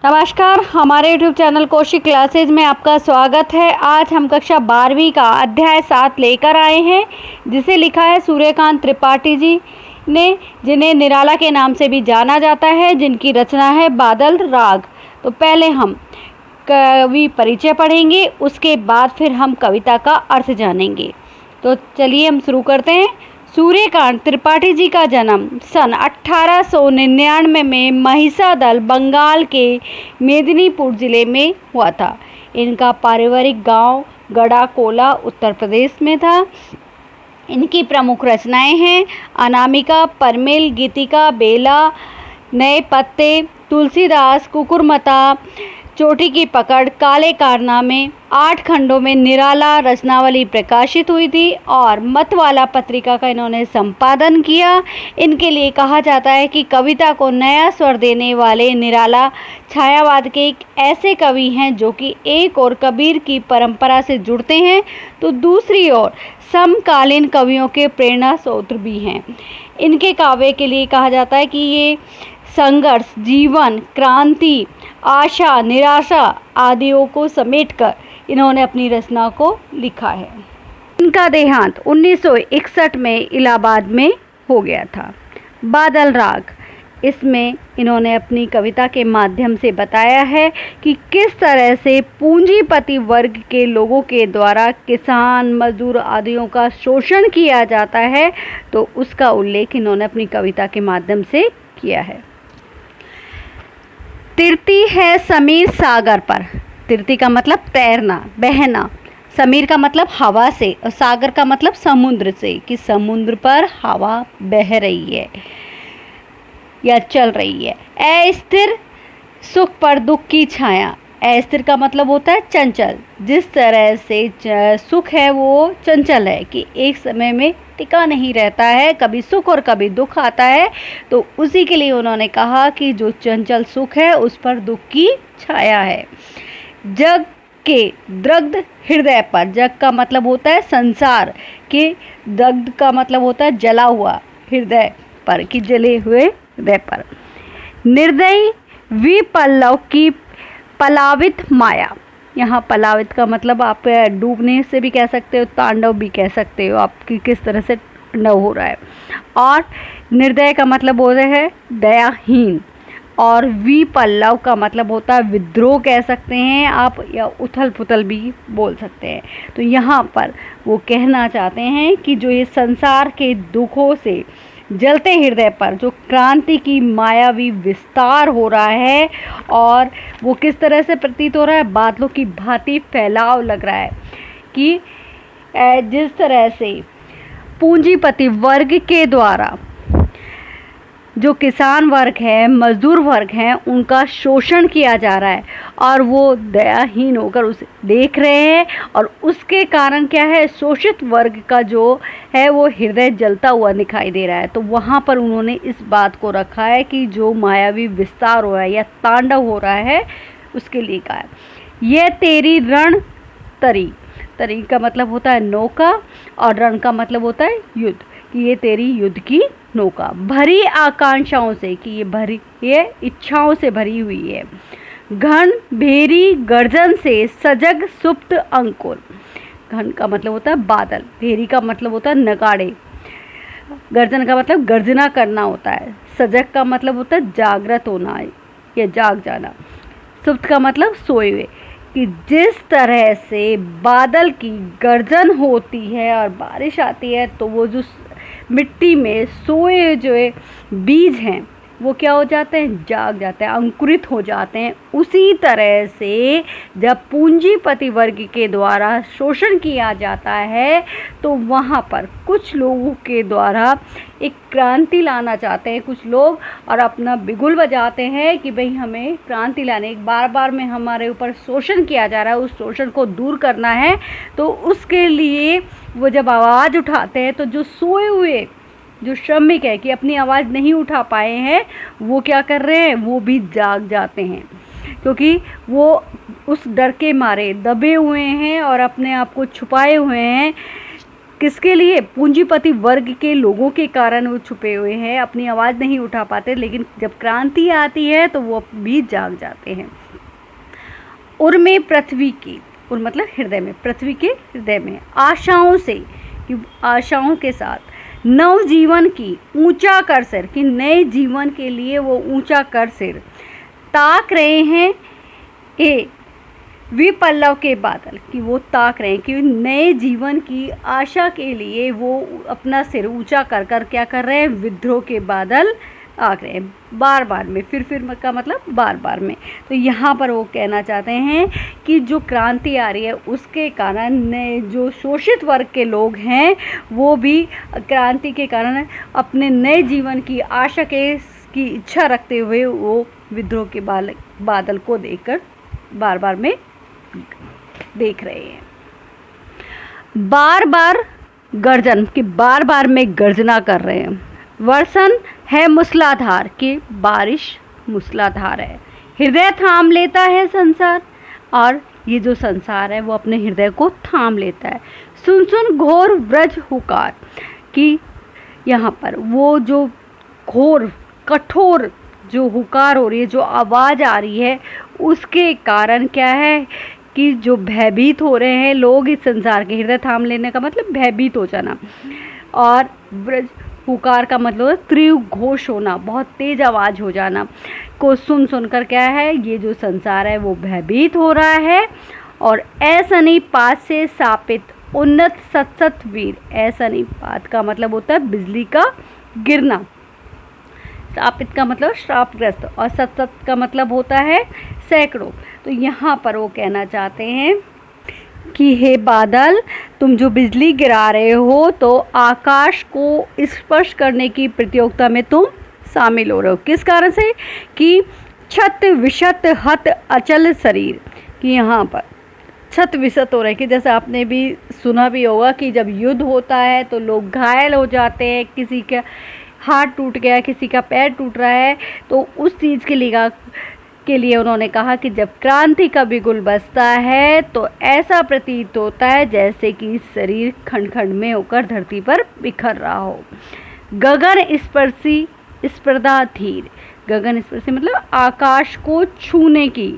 नमस्कार, हमारे YouTube channel Kaushik classes में आपका स्वागत है। आज हम कक्षा 12वीं का अध्याय 7 लेकर आए हैं, जिसे लिखा है सूर्यकांत त्रिपाठी जी ने, जिन्हें निराला के नाम से भी जाना जाता है, जिनकी रचना है बादल राग। तो पहले हम कवि परिचय पढ़ेंगे, उसके बाद फिर हम कविता का अर्थ जानेंगे। तो चलिए हम शुरू करते हैं। सूर्यकांत त्रिपाठी जी का जन्म सन 1899 में महिसादल, बंगाल के मेदिनीपुर जिले में हुआ था। इनका पारिवारिक गांव गढ़ाकोला, उत्तर प्रदेश में था। इनकी प्रमुख रचनाएं हैं अनामिका, परमेल, गीतिका, बेला, नए पत्ते, तुलसीदास, कुकुरमता, चोटी की पकड़, काले कारनामे। 8 खंडों में निराला रचनावली प्रकाशित हुई थी और मतवाला पत्रिका का इन्होंने संपादन किया। इनके लिए कहा जाता है कि कविता को नया स्वर देने वाले निराला छायावाद के एक ऐसे कवि हैं जो कि एक ओर कबीर की परंपरा से जुड़ते हैं तो दूसरी ओर समकालीन कवियों के प्रेरणा स्रोत भी हैं। इनके काव्य के लिए कहा जाता है कि ये संघर्ष, जीवन, क्रांति, आशा, निराशा आदियों को समेटकर इन्होंने अपनी रचना को लिखा है। इनका देहांत 1961 में इलाहाबाद में हो गया था। बादल राग, इसमें इन्होंने अपनी कविता के माध्यम से बताया है कि किस तरह से पूंजीपति वर्ग के लोगों के द्वारा किसान, मजदूर आदियों का शोषण किया जाता है, तो उसका उल्लेख इन्होंने अपनी कविता के माध्यम से किया है। तिरती है समीर सागर पर। तिरती का मतलब तैरना, बहना। समीर का मतलब हवा से और सागर का मतलब समुद्र से, कि समुद्र पर हवा बह रही है या चल रही है। अस्थिर सुख पर दुख की छाया। अस्थिर का मतलब होता है चंचल। जिस तरह से सुख है वो चंचल है, कि एक समय में टिका नहीं रहता है, कभी सुख और कभी दुख आता है। तो उसी के लिए उन्होंने कहा कि जो चंचल सुख है उस पर दुख की छाया है। जग के दग्ध हृदय पर। जग का मतलब होता है संसार, के दग्ध का मतलब होता है जला हुआ, हृदय पर, कि जले हुए हृदय पर। निर्दयी विपल्लव की पलावित माया। यहाँ पलावित का मतलब आप डूबने से भी कह सकते हो, तांडव भी कह सकते हो, आपकी किस तरह से तांडव हो रहा है। और निर्दय का मतलब होता है दयाहीन, और विपल्लव का मतलब होता है विद्रोह कह सकते हैं आप, या उथल पुथल भी बोल सकते हैं। तो यहाँ पर वो कहना चाहते हैं कि जो ये संसार के दुखों से जलते हृदय पर जो क्रांति की मायावी विस्तार हो रहा है, और वो किस तरह से प्रतीत हो रहा है, बादलों की भांति फैलाव लग रहा है, कि जिस तरह से पूंजीपति वर्ग के द्वारा जो किसान वर्ग है, मजदूर वर्ग हैं, उनका शोषण किया जा रहा है और वो दयाहीन होकर उसे देख रहे हैं, और उसके कारण क्या है, शोषित वर्ग का जो है वो हृदय जलता हुआ दिखाई दे रहा है। तो वहाँ पर उन्होंने इस बात को रखा है कि जो मायावी विस्तार हो रहा है या तांडव हो रहा है, उसके लिए कहा है। यह तेरी रण तरी। तरी का मतलब होता है नौका, और रण का मतलब होता है युद्ध, कि ये तेरी युद्ध की नौका भरी आकांक्षाओं से, कि ये इच्छाओं से भरी हुई है। घन भेरी गर्जन से सजग सुप्त अंकुर। घन का मतलब होता है बादल, भेरी का मतलब होता है नगाड़े, गर्जन का मतलब गर्जना करना होता है, सजग का मतलब होता है जागृत होना या जाग जाना, सुप्त का मतलब सोए हुए। कि जिस तरह से बादल की गर्जन होती है और बारिश आती है, तो वो जो मिट्टी में सोए जो बीज हैं वो क्या हो जाते हैं, जाग जाते हैं, अंकुरित हो जाते हैं। उसी तरह से जब पूंजीपति वर्ग के द्वारा शोषण किया जाता है, तो वहाँ पर कुछ लोगों के द्वारा एक क्रांति लाना चाहते हैं कुछ लोग, और अपना बिगुल बजाते हैं कि भाई हमें क्रांति लाने, बार बार में हमारे ऊपर शोषण किया जा रहा है, उस शोषण को दूर करना है। तो उसके लिए वो जब आवाज़ उठाते हैं, तो जो सोए हुए जो श्रमिक है कि अपनी आवाज़ नहीं उठा पाए हैं, वो क्या कर रहे हैं, वो भी जाग जाते हैं, क्योंकि वो उस डर के मारे दबे हुए हैं और अपने आप को छुपाए हुए हैं किसके लिए? पूंजीपति वर्ग के लोगों के कारण वो छुपे हुए हैं, अपनी आवाज़ नहीं उठा पाते, लेकिन जब क्रांति आती है तो वो भी जाग जाते हैं। उर में पृथ्वी की, उर मतलब हृदय में, पृथ्वी के हृदय में आशाओं से, कि आशाओं के साथ नव जीवन की ऊंचा कर सिर, कि नए जीवन के लिए वो ऊंचा कर सिर ताक रहे हैं। विपल्लव के बादल, कि वो ताक रहे हैं, कि नए जीवन की आशा के लिए वो अपना सिर ऊंचा कर कर क्या कर रहे हैं? विद्रोह के बादल आग रहे हैं, बार बार में, फिर का मतलब बार बार में। तो यहाँ पर वो कहना चाहते हैं कि जो क्रांति आ रही है उसके कारण नए जो शोषित वर्ग के लोग हैं वो भी क्रांति के कारण अपने नए जीवन की आशा की इच्छा रखते हुए वो विद्रोह के बादल को देखकर बार बार में देख रहे हैं। बार बार गर्जन, कि बार बार में गर्जना कर रहे हैं। वर्षण है मूसलाधार, कि बारिश मूसलाधार है। हृदय थाम लेता है संसार, और ये जो संसार है वो अपने हृदय को थाम लेता है। सुन सुन घोर व्रज हुकार, कि यहाँ पर वो जो घोर कठोर जो हुकार हो रही है, जो आवाज़ आ रही है, उसके कारण क्या है कि जो भयभीत हो रहे हैं लोग इस संसार के, हृदय थाम लेने का मतलब भयभीत हो जाना, और व्रज हुकार का मतलब तीव्र घोष होना, बहुत तेज आवाज़ हो जाना को सुन सुनकर क्या है, ये जो संसार है वो भयभीत हो रहा है। और ऐसा नहीं पात से सापित उन्नत सत वीर, ऐसा नहीं पात का मतलब होता है बिजली का गिरना, सापित का मतलब श्रापग्रस्त, और सत का मतलब होता है सैकड़ों। तो यहाँ पर वो कहना चाहते हैं कि हे बादल, तुम जो बिजली गिरा रहे हो तो आकाश को स्पर्श करने की प्रतियोगिता में तुम शामिल हो रहे हो। किस कारण से? कि छत विशत हत अचल शरीर, कि यहाँ पर छत विशत हो रहे, कि जैसे आपने भी सुना भी होगा कि जब युद्ध होता है तो लोग घायल हो जाते हैं, किसी का हाथ टूट गया, किसी का पैर टूट रहा है, तो उस चीज़ के लिए उन्होंने कहा कि जब क्रांति का बिगुल बजता है तो ऐसा प्रतीत होता है जैसे कि शरीर खंड खंड में होकर धरती पर बिखर रहा हो। गगन स्पर्शी स्पर्धा धीर, गगन स्पर्शी मतलब आकाश को छूने की,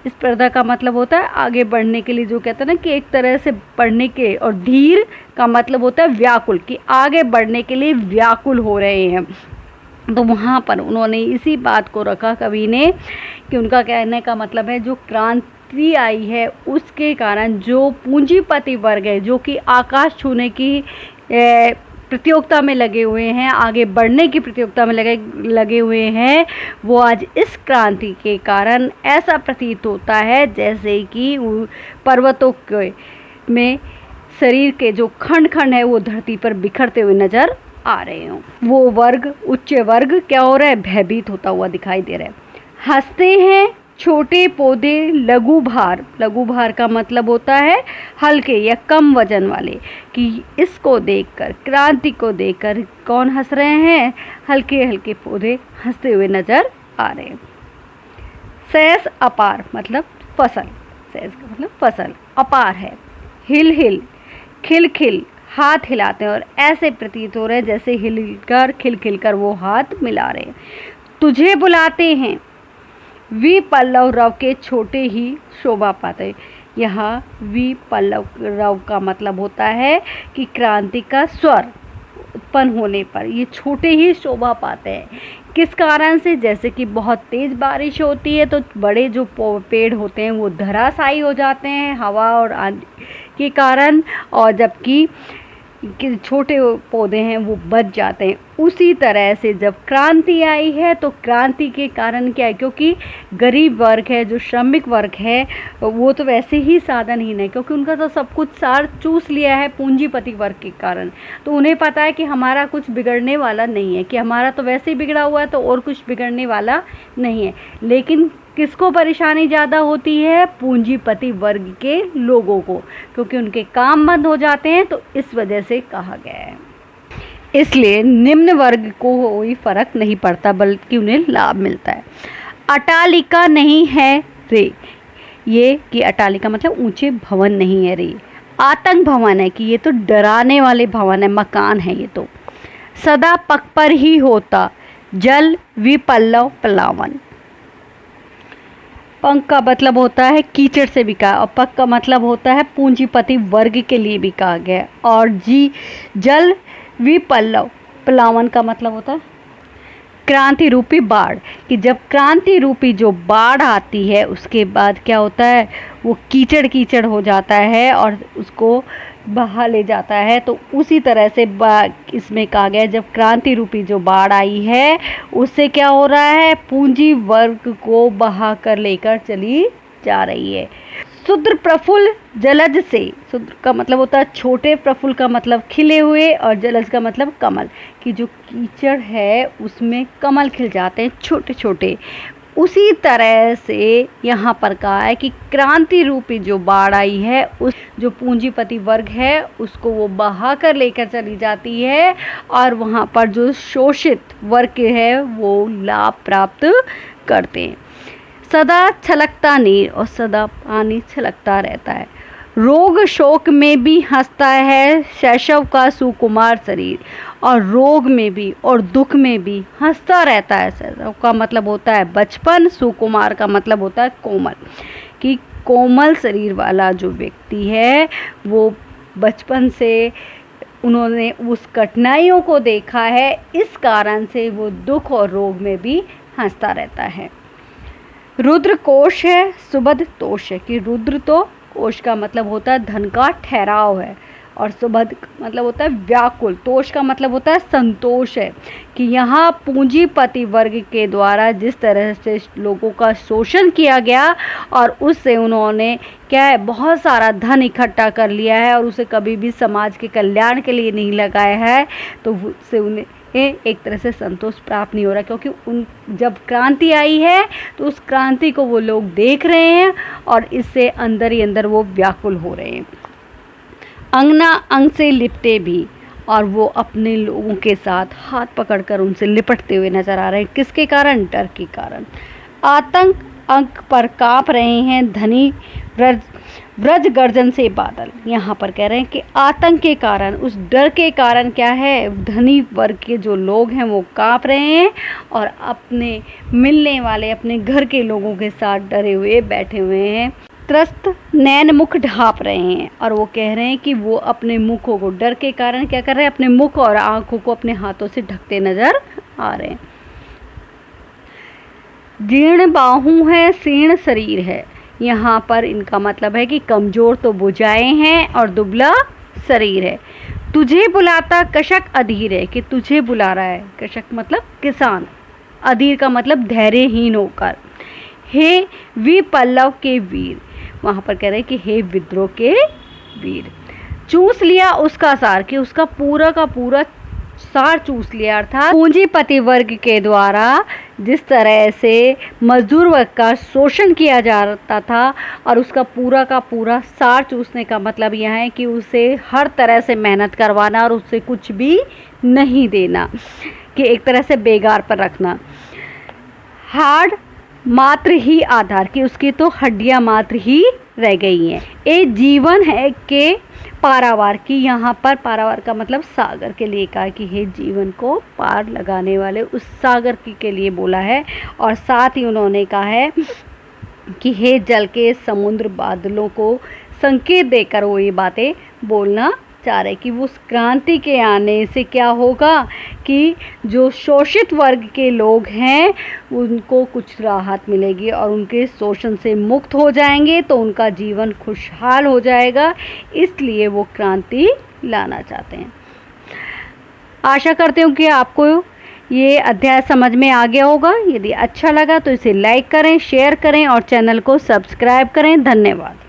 स्पर्धा का मतलब होता है आगे बढ़ने के लिए, जो कहते हैं ना कि एक तरह से बढ़ने के, और धीर का मतलब होता है व्याकुल, कि आगे बढ़ने के लिए व्याकुल हो रहे हैं। तो वहाँ पर उन्होंने इसी बात को रखा कवि ने, कि उनका कहने का मतलब है जो क्रांति आई है उसके कारण जो पूंजीपति वर्ग है, जो कि आकाश छूने की प्रतियोगिता में लगे हुए हैं, आगे बढ़ने की प्रतियोगिता में लगे हुए हैं, वो आज इस क्रांति के कारण ऐसा प्रतीत होता है जैसे कि पर्वतों के में शरीर के जो खंड खंड है वो धरती पर बिखरते हुए नजर आ रहे हों। वो वर्ग, उच्च वर्ग क्या हो रहा है? भयभीत होता हुआ दिखाई दे रहा है। हंसते हैं छोटे पौधे लघु भार, लघु भार का मतलब होता है हल्के या कम वजन वाले, कि इसको देखकर, क्रांति को देखकर कौन हंस रहे हैं? हल्के हल्के पौधे हंसते हुए नजर आ रहे हैं। सहस अपार मतलब फसल, सहस का मतलब फसल, अपार है। हिल हिल खिल खिल, हाथ हिलाते हैं, और ऐसे प्रतीत हो रहे हैं जैसे हिलकर खिल खिल कर वो हाथ मिला रहे हैं। तुझे बुलाते हैं विपल्लव रव के छोटे ही शोभा पाते। यहाँ विपल्लव रव का मतलब होता है कि क्रांति का स्वर उत्पन्न होने पर ये छोटे ही शोभा पाते हैं। किस कारण से? जैसे कि बहुत तेज़ बारिश होती है तो बड़े जो पेड़ होते हैं वो धराशायी हो जाते हैं हवा और आंधी के कारण, और जबकि छोटे पौधे हैं वो बच जाते हैं। उसी तरह से जब क्रांति आई है तो क्रांति के कारण क्या है? क्योंकि गरीब वर्ग है, जो श्रमिक वर्ग है, वो तो वैसे ही साधनहीन है, क्योंकि उनका तो सब कुछ सार चूस लिया है पूंजीपति वर्ग के कारण। तो उन्हें पता है कि हमारा कुछ बिगड़ने वाला नहीं है, कि हमारा तो वैसे ही बिगड़ा हुआ है तो और कुछ बिगड़ने वाला नहीं है। लेकिन किसको परेशानी ज़्यादा होती है? पूंजीपति वर्ग के लोगों को, क्योंकि उनके काम बंद हो जाते हैं। तो इस वजह से कहा गया है। इसलिए निम्न वर्ग को कोई फर्क नहीं पड़ता, बल्कि उन्हें लाभ मिलता है। अटालिका नहीं है रे, ये कि अटालिका मतलब ऊंचे भवन नहीं है रे। आतंक भवन है कि ये तो डराने वाले भवन है, मकान है ये तो। सदा पग पर ही होता जल विपल्लव प्लावन। पंख का मतलब होता है कीचड़ से बिका, और पग का मतलब होता है पूंजीपति वर्ग के लिए बिका गया। और जल विपल्लव प्लावन का मतलब होता है क्रांति रूपी बाढ़, कि जब क्रांति रूपी जो बाढ़ आती है उसके बाद क्या होता है, वो कीचड़ कीचड़ हो जाता है और उसको बहा ले जाता है। तो उसी तरह से इसमें कहा गया जब क्रांति रूपी जो बाढ़ आई है उससे क्या हो रहा है, पूंजी वर्ग को बहा कर लेकर चली जा रही है। शुद्र प्रफुल्ल जलज से, शुद्र का मतलब होता है छोटे, प्रफुल्ल का मतलब खिले हुए, और जलज का मतलब कमल, कि जो कीचड़ है उसमें कमल खिल जाते हैं छोटे छोटे। उसी तरह से यहाँ पर कहा है कि क्रांति रूपी जो बाढ़ आई है उस जो पूंजीपति वर्ग है उसको वो बहा कर लेकर चली जाती है, और वहाँ पर जो शोषित वर्ग है वो लाभ प्राप्त करते हैं। सदा छलकता नीर, और सदा पानी छलकता रहता है। रोग शोक में भी हंसता है शैशव का सुकुमार शरीर, और रोग में भी और दुख में भी हंसता रहता है। शैशव का मतलब होता है बचपन, सुकुमार का मतलब होता है कोमल, कि कोमल शरीर वाला जो व्यक्ति है वो बचपन से उन्होंने उस कठिनाइयों को देखा है, इस कारण से वो दुख और रोग में भी हंसता रहता है। रुद्र कोश है सुबध तोष है, कि रुद्र तो कोश का मतलब होता है धन का ठहराव है, और सुबध मतलब होता है व्याकुल, तोष का मतलब होता है संतोष है, कि यहाँ पूंजीपति वर्ग के द्वारा जिस तरह से लोगों का शोषण किया गया और उससे उन्होंने क्या है बहुत सारा धन इकट्ठा कर लिया है और उसे कभी भी समाज के कल्याण के लिए नहीं लगाया है, तो उससे उन्हें एक तरह से संतोष प्राप्त नहीं हो रहा, क्योंकि उन जब क्रांति आई है तो उस क्रांति को वो लोग देख रहे हैं और इससे अंदर ही अंदर वो व्याकुल हो रहे हैं। अंगना अंग से लिपटे भी, और वो अपने लोगों के साथ हाथ पकड़कर उनसे लिपटते हुए नजर आ रहे हैं। किसके कारण? डर के कारण। आतंक अंक पर कांप रहे हैं धनी ब्रज गर्जन से बादल। यहाँ पर कह रहे हैं कि आतंक के कारण, उस डर के कारण क्या है, धनी वर्ग के जो लोग हैं वो कांप रहे हैं और अपने मिलने वाले अपने घर के लोगों के साथ डरे हुए बैठे हुए हैं। त्रस्त नैन मुख ढांप रहे हैं, और वो कह रहे हैं कि वो अपने मुखों को डर के कारण क्या कर रहे हैं, अपने मुख और आंखों को अपने हाथों से ढकते नजर आ रहे हैं। जीर्ण बाहु है सीर्ण शरीर है, यहाँ पर इनका मतलब है कि कमजोर तो भुजाएं हैं और दुबला शरीर है। तुझे बुलाता कशक अधीर है, कि तुझे बुला रहा है, कशक मतलब किसान, अधीर का मतलब धैर्यहीन होकर। हे विपल्लव के वीर, वहाँ पर कह रहे हैं कि हे विद्रोह के वीर। चूस लिया उसका सार, कि उसका पूरा का पूरा सार चूस लिया, अर्थात पूंजीपति वर्ग के द्वारा जिस तरह से मजदूर वर्ग का शोषण किया जाता था और उसका पूरा का पूरा सार चूसने का मतलब यह है कि उसे हर तरह से मेहनत करवाना और उससे कुछ भी नहीं देना, कि एक तरह से बेगार पर रखना। हार्ड मात्र ही आधार, कि उसकी तो हड्डियां मात्र ही रह गई हैं। एक जीवन है के पारावार, की यहाँ पर पारावार का मतलब सागर के लिए कहा कि हे जीवन को पार लगाने वाले उस सागर के लिए बोला है। और साथ ही उन्होंने कहा है कि हे जल के समुद्र बादलों को संकेत देकर वो ये बातें बोलना चाह रहे कि वो उस क्रांति के आने से क्या होगा कि जो शोषित वर्ग के लोग हैं उनको कुछ राहत मिलेगी और उनके शोषण से मुक्त हो जाएंगे, तो उनका जीवन खुशहाल हो जाएगा, इसलिए वो क्रांति लाना चाहते हैं। आशा करती हूँ कि आपको ये अध्याय समझ में आ गया होगा। यदि अच्छा लगा तो इसे लाइक करें, शेयर करें और चैनल को सब्सक्राइब करें। धन्यवाद।